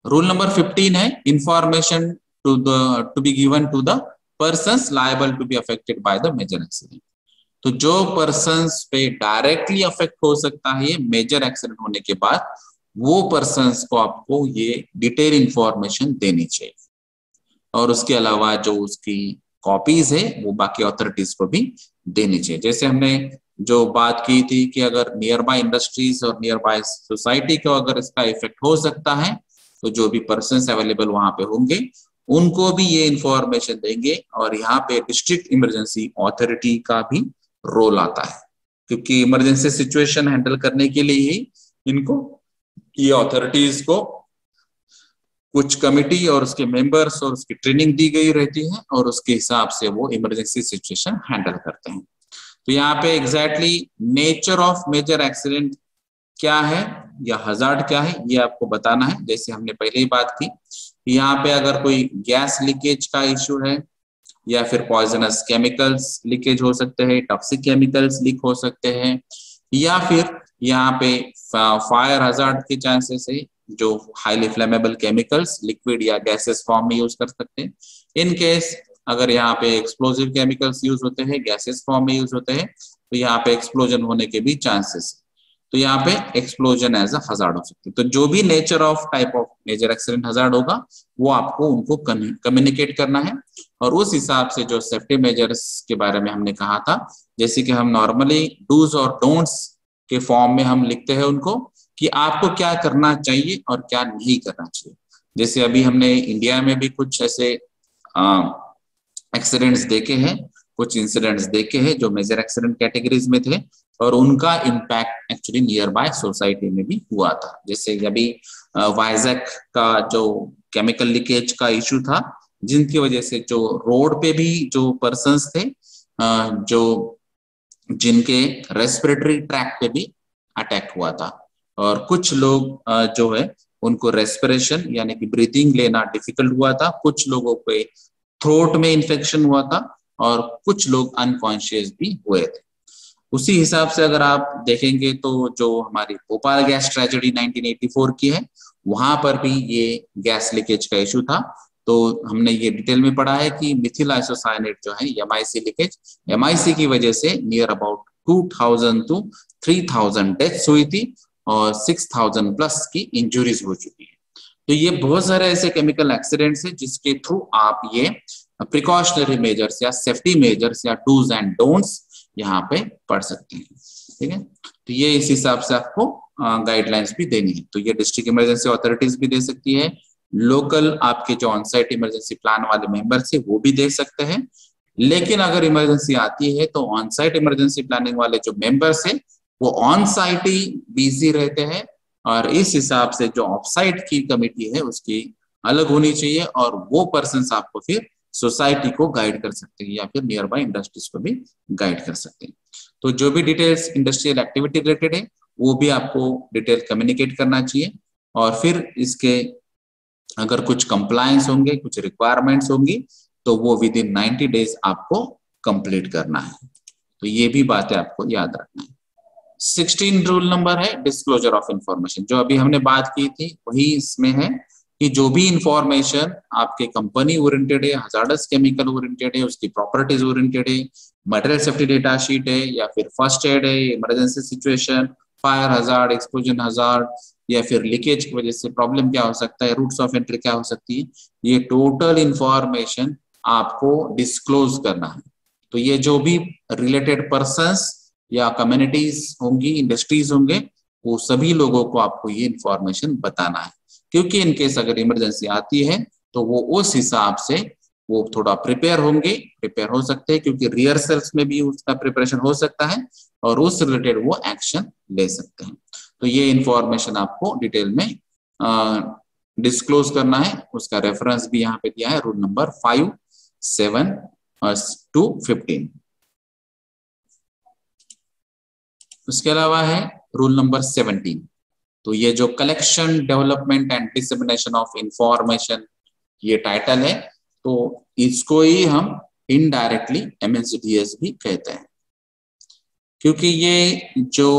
Rule number 15 है information to be given to the persons liable to be affected by the major accident. तो जो persons पे directly affect हो सकता है मेजर एक्सीडेंट होने के बाद, वो पर्सन्स को आपको ये डिटेल इंफॉर्मेशन देनी चाहिए। और उसके अलावा जो उसकी कॉपीज है वो बाकी अथॉरिटीज को भी देनी चाहिए। जैसे हमने जो बात की थी कि अगर नियर बाय इंडस्ट्रीज और नियर बाय सोसाइटी को अगर इसका इफेक्ट हो सकता है, तो जो भी पर्सन्स अवेलेबल वहां पे होंगे उनको भी ये इंफॉर्मेशन देंगे। और यहाँ पे डिस्ट्रिक्ट इमरजेंसी अथॉरिटी का भी रोल आता है, क्योंकि इमरजेंसी सिचुएशन हैंडल करने के लिए ही इनको, ये अथॉरिटीज को कुछ कमिटी और उसके मेंबर्स और उसकी ट्रेनिंग दी गई रहती है, और उसके हिसाब से वो इमरजेंसी सिचुएशन हैंडल करते हैं। तो यहाँ पे exactly nature of major accident क्या है या हजार्ड क्या है, ये आपको बताना है। जैसे हमने पहले ही बात की, यहाँ पे अगर कोई गैस लीकेज का इश्यू है, या फिर पॉइजनस केमिकल्स लीकेज हो सकते हैं, टॉक्सिक केमिकल्स लीक हो सकते हैं, या फिर यहाँ पे फायर हजार्ड के चांसेस है, जो हाईली फ्लेमेबल केमिकल्स लिक्विड या गैसेस फॉर्म में यूज कर सकते हैं। इन केस अगर यहाँ पे एक्सप्लोजिव केमिकल्स यूज होते हैं, गैसेस फॉर्म में यूज होते हैं, तो यहाँ पे एक्सप्लोजन होने के भी चांसेस है। तो यहाँ पे एक्सप्लोजन एज अ हजार्ड हो सकती है। तो जो भी nature of type of major accident hazard होगा, वो आपको उनको कम्युनिकेट करना है। और उस हिसाब से जो सेफ्टी मेजर्स के बारे में हमने कहा था, जैसे कि हम नॉर्मली डूज और डोंट्स के फॉर्म में हम लिखते हैं उनको, कि आपको क्या करना चाहिए और क्या नहीं करना चाहिए। जैसे अभी हमने इंडिया में भी कुछ ऐसे एक्सीडेंट्स देखे हैं, कुछ इंसिडेंट्स देखे हैं जो मेजर एक्सीडेंट कैटेगरीज में थे, और उनका impact actually near by society में भी हुआ था। जैसे अभी वाइजैक का जो केमिकल लीकेज का इशू था, जिनकी वजह से जो रोड पे भी जो पर्सन्स थे, जो जिनके रेस्पिरेटरी ट्रैक पे भी अटैक हुआ था, और कुछ लोग जो है उनको रेस्पिरेशन यानी कि ब्रीथिंग लेना डिफिकल्ट हुआ था, कुछ लोगों पे थ्रोट में इन्फेक्शन हुआ था, और कुछ लोग अनकॉन्शियस भी हुए थे। उसी हिसाब से अगर आप देखेंगे तो जो हमारी भोपाल गैस ट्रेजेडी 1984 की है, वहां पर भी ये गैस लीकेज का इशू था। तो हमने ये डिटेल में पढ़ा है कि मिथिल आइसोसाइनेट जो है एमआईसी लीकेज, एमआईसी की वजह से नियर अबाउट 2000 to 3000 डेथ्स हुई थी, और 6000 प्लस की इंजुरीज हो चुकी है। तो ये बहुत सारे ऐसे केमिकल एक्सीडेंट्स हैं जिसके थ्रू आप ये प्रिकॉशनरी मेजर्स या सेफ्टी मेजर्स या डूज एंड डोंट्स यहाँ पे पढ़ सकते हैं। ठीक है, तो ये इस हिसाब से आपको गाइडलाइंस भी देनी है। तो ये डिस्ट्रिक्ट इमरजेंसी अथॉरिटीज भी दे सकती है, लोकल आपके जो ऑन साइट इमरजेंसी प्लान वाले मेंबर्स है वो भी दे सकते हैं। लेकिन अगर इमरजेंसी आती है तो ऑन साइट इमरजेंसी प्लानिंग वाले जो मेंबर्स है वो ऑन साइट ही बिजी रहते हैं, और इस हिसाब से जो ऑफ साइट की कमेटी है उसकी अलग होनी चाहिए, और वो पर्सन आपको फिर सोसाइटी को गाइड कर सकते हैं, या फिर नियर बाय इंडस्ट्रीज को भी गाइड कर सकते हैं। तो जो भी डिटेल्स इंडस्ट्रियल एक्टिविटी रिलेटेड है वो भी आपको डिटेल कम्युनिकेट करना चाहिए, और फिर इसके अगर कुछ कंप्लायंस होंगे, कुछ रिक्वायरमेंट्स होंगी, तो वो विद इन 90 डेज आपको कंप्लीट करना है। तो ये भी बातें आपको याद रखना है। 16 रूल नंबर है डिस्क्लोजर ऑफ इंफॉर्मेशन, जो अभी हमने बात की थी वही इसमें है, कि जो भी इंफॉर्मेशन आपके कंपनी ओरिएंटेड है, हजार्डस केमिकल ओरिएंटेड है, उसकी प्रॉपर्टीज ओरिएंटेड है, मटेरियल सेफ्टी डेटा शीट है, या फिर फर्स्ट एड है, emergency situation, fire hazard, explosion hazard, या फिर लीकेज की वजह से प्रॉब्लम क्या हो सकता है, रूट्स ऑफ एंट्री क्या हो सकती है, ये टोटल इंफॉर्मेशन आपको डिस्क्लोज करना है। तो ये जो भी रिलेटेड पर्सन्स या कम्युनिटीज होंगी, इंडस्ट्रीज होंगे, वो सभी लोगों को आपको ये इंफॉर्मेशन बताना है, क्योंकि इनकेस अगर इमरजेंसी आती है तो वो उस हिसाब से वो थोड़ा प्रिपेयर हो सकते हैं, क्योंकि रिहर्सल्स में भी उसका प्रिपरेशन हो सकता है, और उस रिलेटेड वो एक्शन ले सकते हैं। तो ये इंफॉर्मेशन आपको डिटेल में डिस्क्लोज करना है। उसका रेफरेंस भी यहाँ पे दिया है, रूल नंबर 5, 7 to 15। उसके अलावा है रूल नंबर 17। तो ये जो collection, development and dissemination of information ये टाइटल है, तो इसको ही हम इनडायरेक्टली MNCDS भी कहते हैं, क्योंकि ये जो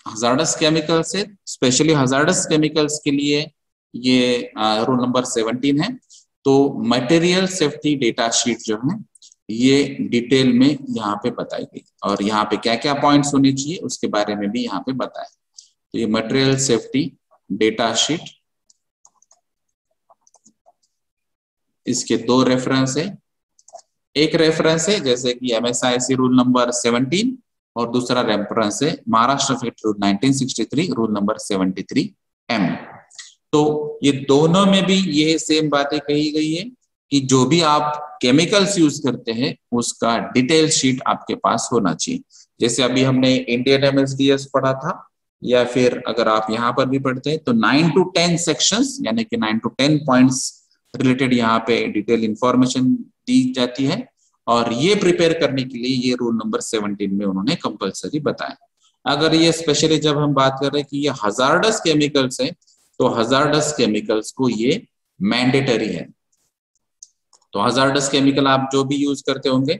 हजार्डस केमिकल्स है, स्पेशली हजार्डस केमिकल्स के लिए ये रूल नंबर 17 है। तो मटेरियल सेफ्टी डेटा शीट जो है ये डिटेल में यहाँ पे बताई गई, और यहाँ पे क्या क्या पॉइंट्स होने चाहिए उसके बारे में भी यहाँ पे बताया। तो ये मटेरियल सेफ्टी डेटा शीट, इसके दो रेफरेंस है। एक रेफरेंस है जैसे कि MSIC रूल नंबर 17 और दूसरा रेफरेंस है Maharashtra fact rule 1963 rule number 73M। तो ये दोनों में भी ये सेम बातें कही गई है कि जो भी आप केमिकल्स यूज करते हैं उसका डिटेल शीट आपके पास होना चाहिए। जैसे अभी हमने इंडियन MSDS पढ़ा था, या फिर अगर आप यहाँ पर भी पढ़ते हैं तो 9 to 10 सेक्शंस यानी कि 9 to 10 पॉइंट्स रिलेटेड यहाँ पे डिटेल इंफॉर्मेशन दी जाती है। और ये प्रिपेयर करने के लिए ये रूल नंबर 17 में उन्होंने कंपलसरी बताया। अगर ये स्पेशली जब हम बात कर रहे हैं कि ये हजार्डस केमिकल्स है, तो हजार्डस केमिकल्स को ये मैंडेटरी है। तो हजार्डस केमिकल आप जो भी यूज करते होंगे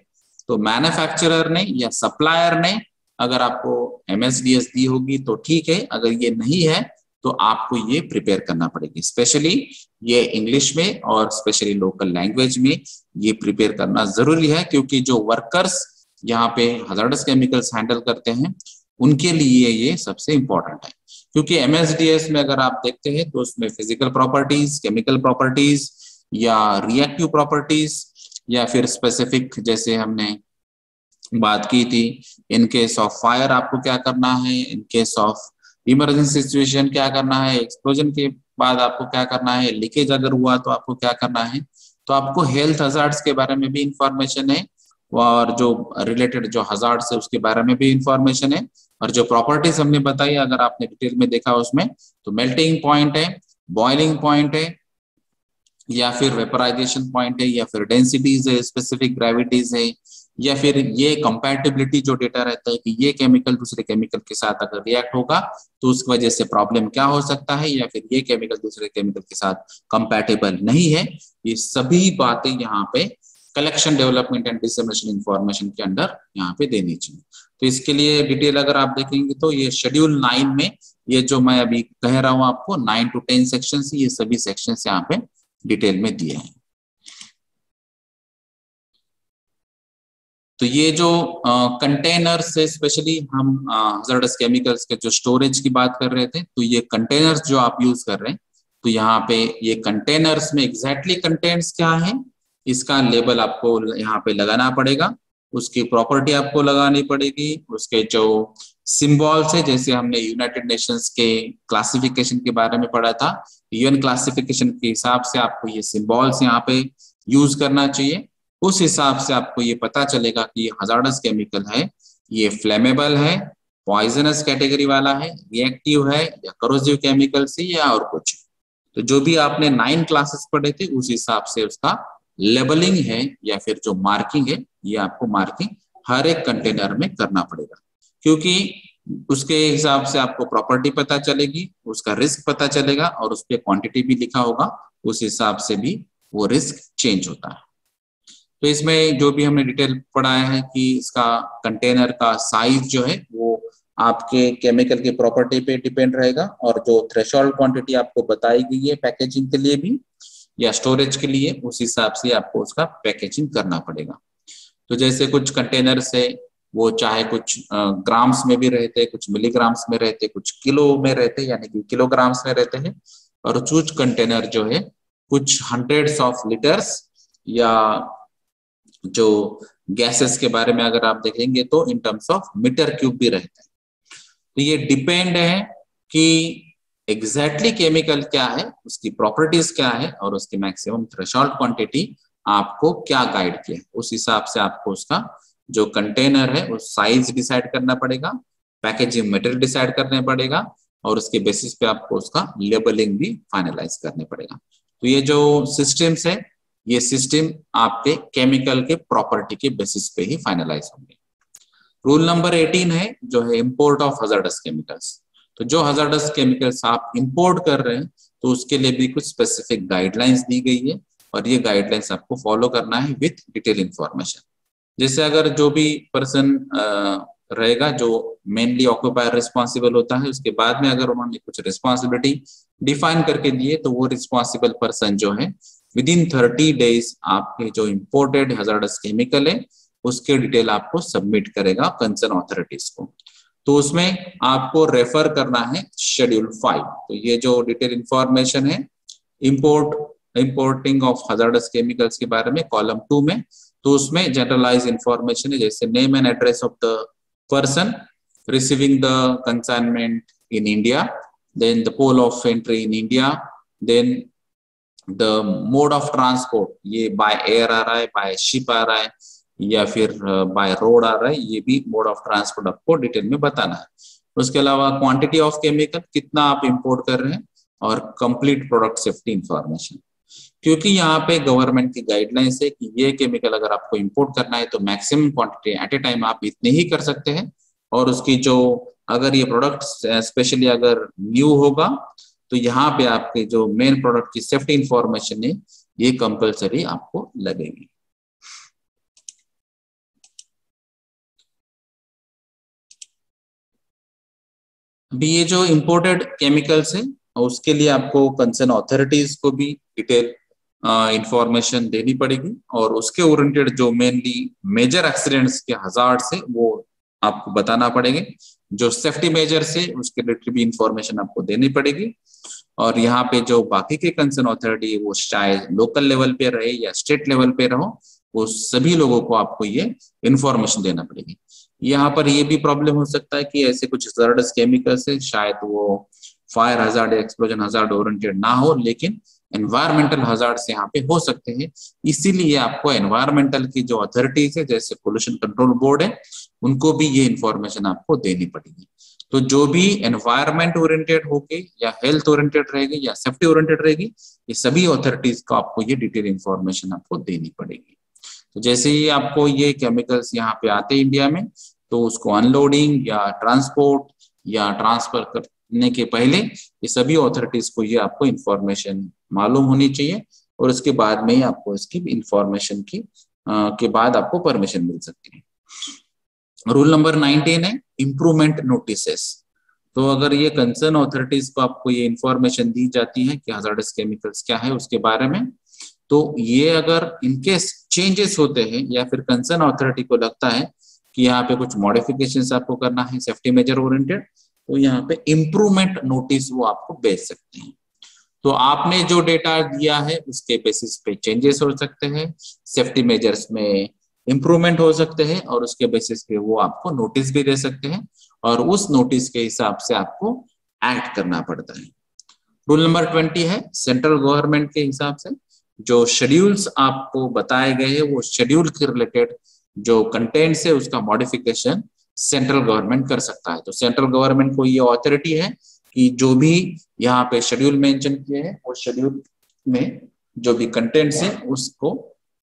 तो मैन्युफैक्चरर ने या सप्लायर ने अगर आपको MSDS दी होगी तो ठीक है, अगर ये नहीं है तो आपको ये प्रिपेयर करना पड़ेगी। स्पेशली ये इंग्लिश में और स्पेशली लोकल लैंग्वेज में ये प्रिपेयर करना जरूरी है, क्योंकि जो वर्कर्स यहाँ पे हजार्डस केमिकल्स हैंडल करते हैं उनके लिए ये सबसे इंपॉर्टेंट है। क्योंकि MSDS में अगर आप देखते हैं तो उसमें फिजिकल प्रॉपर्टीज, केमिकल प्रॉपर्टीज या रिएक्टिव प्रॉपर्टीज, या फिर स्पेसिफिक जैसे हमने बात की थी इन केस ऑफ फायर आपको क्या करना है, in case of emergency situation क्या करना है, एक्सप्लोजन के बाद आपको क्या करना है, लीकेज अगर हुआ तो आपको क्या करना है। तो आपको हेल्थ हजार्ड्स के बारे में भी इंफॉर्मेशन है, और जो रिलेटेड जो हजार्ड्स है उसके बारे में भी इंफॉर्मेशन है। और जो प्रॉपर्टीज हमने बताई अगर आपने डिटेल में देखा उसमें, तो मेल्टिंग पॉइंट है, बॉइलिंग पॉइंट है, या फिर वेपराइजेशन पॉइंट है, या फिर डेंसिटीज है, स्पेसिफिक ग्रेविटीज है, या फिर ये कंपैटिबिलिटी जो डेटा रहता है कि ये केमिकल दूसरे केमिकल के साथ अगर रिएक्ट होगा तो उसकी वजह से प्रॉब्लम क्या हो सकता है, या फिर ये केमिकल दूसरे केमिकल के साथ कंपैटिबल नहीं है। ये सभी बातें यहाँ पे collection, development and dissemination information के अंदर यहाँ पे देनी चाहिए। तो इसके लिए डिटेल अगर आप देखेंगे तो ये शेड्यूल 9 में ये जो मैं अभी कह रहा हूँ आपको 9 to 10 सेक्शन, ये सभी सेक्शन यहाँ पे डिटेल में दिए हैं। तो ये जो कंटेनर से स्पेशली हम हजार्डस केमिकल्स के जो स्टोरेज की बात कर रहे थे, तो ये कंटेनर्स जो आप यूज कर रहे हैं, तो यहाँ पे ये कंटेनर्स में एग्जैक्टली कंटेंट्स क्या है इसका लेबल आपको यहाँ पे लगाना पड़ेगा, उसकी प्रॉपर्टी आपको लगानी पड़ेगी, उसके जो सिंबल्स है जैसे हमने यूनाइटेड नेशंस के क्लासिफिकेशन के बारे में पढ़ा था, UN क्लासिफिकेशन के हिसाब से आपको ये सिंबल्स यहाँ पे यूज करना चाहिए। उस हिसाब से आपको ये पता चलेगा कि ये हजार्डस केमिकल है, ये फ्लेमेबल है, पॉइजनस कैटेगरी वाला है, रिएक्टिव है, या करोसिव केमिकल से, या और कुछ। तो जो भी आपने 9 क्लासेस पढ़े थे उस हिसाब से उसका लेबलिंग है या फिर जो मार्किंग है, ये आपको मार्किंग हर एक कंटेनर में करना पड़ेगा, क्योंकि उसके हिसाब से आपको प्रॉपर्टी पता चलेगी, उसका रिस्क पता चलेगा, और उस पर क्वांटिटी भी लिखा होगा, उस हिसाब से भी वो रिस्क चेंज होता है। तो इसमें जो भी हमने डिटेल पढ़ाया है कि इसका कंटेनर का साइज जो है वो आपके केमिकल की प्रॉपर्टी पे डिपेंड रहेगा, और जो थ्रेशोल्ड क्वांटिटी आपको बताई गई है पैकेजिंग के लिए भी या स्टोरेज के लिए, उस हिसाब से आपको उसका पैकेजिंग करना पड़ेगा। तो जैसे कुछ कंटेनर्स है वो चाहे कुछ ग्राम्स में भी रहते हैं, कुछ मिलीग्राम्स में रहते हैं, कुछ किलो में रहते हैं यानी कि किलोग्राम्स में रहते हैं, और कुछ कंटेनर जो है कुछ हंड्रेड्स ऑफ लीटर्स या जो गैसेस के बारे में अगर आप देखेंगे तो in terms of metre cube भी रहते हैं। तो ये डिपेंड है कि एग्जैक्टली केमिकल क्या है, उसकी प्रॉपर्टीज क्या है, और उसकी मैक्सिमम थ्रेशोल्ड क्वांटिटी आपको क्या गाइड किया है, उस हिसाब से आपको उसका जो कंटेनर है उस साइज डिसाइड करना पड़ेगा, पैकेजिंग मटेरियल डिसाइड करना पड़ेगा, और उसके बेसिस पे आपको उसका लेबलिंग भी फाइनलाइज करने पड़ेगा। तो ये जो सिस्टम्स है, ये सिस्टम आपके केमिकल के प्रॉपर्टी के बेसिस पे ही फाइनलाइज होंगे। रूल नंबर 18 है जो है इंपोर्ट ऑफ हजार्डस केमिकल्स। तो जो हजार्डस केमिकल्स आप इंपोर्ट कर रहे हैं तो उसके लिए भी कुछ स्पेसिफिक गाइडलाइंस दी गई है, और ये गाइडलाइंस आपको फॉलो करना है विथ डिटेल इंफॉर्मेशन। जैसे अगर जो भी पर्सन रहेगा जो मेनली ऑक्यूपायर रिस्पॉन्सिबल होता है। उसके बाद में अगर उन्होंने कुछ रिस्पॉन्सिबिलिटी डिफाइन करके दिए तो वो रिस्पॉन्सिबल पर्सन जो है विद इन 30 डेज आपके जो इम्पोर्टेड हजार्डस केमिकल है उसके डिटेल आपको सबमिट करेगा कंसर्न अथॉरिटीज को। तो उसमें आपको रेफर करना है शेड्यूल 5। तो ये जो डिटेल इंफॉर्मेशन है इंपोर्टिंग ऑफ हजार्डस केमिकल्स के बारे में कॉलम 2 में, तो उसमें जनरलाइज इंफॉर्मेशन है जैसे name and address of the person receiving the consignment in India, then the port of entry in India, then the mode of transport, ये बाय एयर आ रहा है, बाय शिप आ रहा है या फिर बाय रोड आ रहा है, ये भी मोड ऑफ ट्रांसपोर्ट आपको डिटेल में बताना है। उसके अलावा क्वांटिटी ऑफ केमिकल कितना आप इंपोर्ट कर रहे हैं और कंप्लीट प्रोडक्ट सेफ्टी इंफॉर्मेशन, क्योंकि यहाँ पे गवर्नमेंट की गाइडलाइंस है कि ये केमिकल अगर आपको इंपोर्ट करना है तो मैक्सिमम क्वांटिटी एट ए टाइम आप इतने ही कर सकते हैं, और उसकी जो अगर ये प्रोडक्ट स्पेशली अगर न्यू होगा तो यहाँ पे आपके जो मेन प्रोडक्ट की सेफ्टी इंफॉर्मेशन है ये कंपलसरी आपको लगेगी। अभी ये जो इंपोर्टेड केमिकल्स है उसके लिए आपको कंसर्न अथॉरिटीज को भी डिटेल इंफॉर्मेशन देनी पड़ेगी, और उसके ओरिएंटेड जो मेनली मेजर एक्सीडेंट्स के हजार्ड से वो आपको बताना पड़ेंगे। जो सेफ्टी मेजर्स है उसके रिलेटेड भी इंफॉर्मेशन आपको देनी पड़ेगी। और यहाँ पे जो बाकी के कंसर्न अथॉरिटी है वो शायद लोकल लेवल पे रहे या स्टेट लेवल पे रहो, वो सभी लोगों को आपको ये इंफॉर्मेशन देना पड़ेगी। यहाँ पर ये भी प्रॉब्लम हो सकता है कि ऐसे कुछ हजार्डस केमिकल्स है शायद वो fire hazard explosion hazard oriented ना हो, लेकिन एनवायरमेंटल हजार्ड्स यहाँ पे हो सकते हैं। इसीलिए आपको एनवायरमेंटल की जो अथॉरिटीज है जैसे पोल्यूशन कंट्रोल बोर्ड है उनको भी ये इंफॉर्मेशन आपको देनी पड़ेगी। तो जो भी एनवायरमेंट ओरिएंटेड होके या हेल्थ ओरिएंटेड रहेगी या सेफ्टी ओरिएंटेड रहेगी, ये सभी अथॉरिटीज को आपको ये डिटेल इंफॉर्मेशन आपको देनी पड़ेगी। तो जैसे ही आपको ये केमिकल्स यहाँ पे आते हैं इंडिया में, तो उसको अनलोडिंग या ट्रांसपोर्ट या ट्रांसफर करने के पहले ये सभी अथॉरिटीज को ये आपको इंफॉर्मेशन मालूम होनी चाहिए, और उसके बाद में ही आपको इसकी इंफॉर्मेशन की के बाद आपको परमिशन मिल सकती है। रूल नंबर 19 है इम्प्रूवमेंट नोटिसेस। तो अगर ये कंसर्न अथॉरिटीज को आपको ये इंफॉर्मेशन दी जाती है कि हजार्डस केमिकल्स क्या है उसके बारे में, तो ये अगर इनकेस चेंजेस होते हैं या फिर कंसर्न अथॉरिटी को लगता है कि यहाँ पे कुछ मॉडिफिकेशंस आपको करना है सेफ्टी मेजर ओरिएंटेड, तो यहाँ पे इम्प्रूवमेंट नोटिस वो आपको भेज सकते हैं। तो आपने जो डेटा दिया है उसके बेसिस पे चेंजेस हो सकते हैं, सेफ्टी मेजर्स में इम्प्रूवमेंट हो सकते हैं, और उसके बेसिस पे वो आपको नोटिस भी दे सकते हैं, और उस नोटिस के हिसाब से आपको एक्ट करना पड़ता है। रूल नंबर 20 है सेंट्रल गवर्नमेंट के हिसाब से जो शेड्यूल्स आपको बताए गए हैं वो शेड्यूल के रिलेटेड जो कंटेंट्स है उसका मॉडिफिकेशन सेंट्रल गवर्नमेंट कर सकता है। तो सेंट्रल गवर्नमेंट को ये अथॉरिटी है कि जो भी यहाँ पे शेड्यूल मेंशन किए हैं वो शेड्यूल में जो भी कंटेंट्स है उसको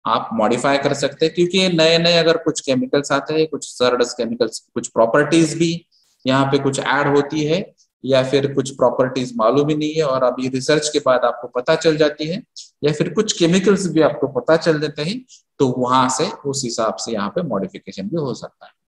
आप मॉडिफाई कर सकते हैं, क्योंकि नए नए अगर कुछ केमिकल्स आते हैं, कुछ हजार्डस केमिकल्स कुछ प्रॉपर्टीज भी यहाँ पे कुछ ऐड होती है या फिर कुछ प्रॉपर्टीज मालूम ही नहीं है और अभी रिसर्च के बाद आपको पता चल जाती है, या फिर कुछ केमिकल्स भी आपको पता चल देते हैं, तो वहां से उस हिसाब से यहाँ पे मॉडिफिकेशन भी हो सकता है।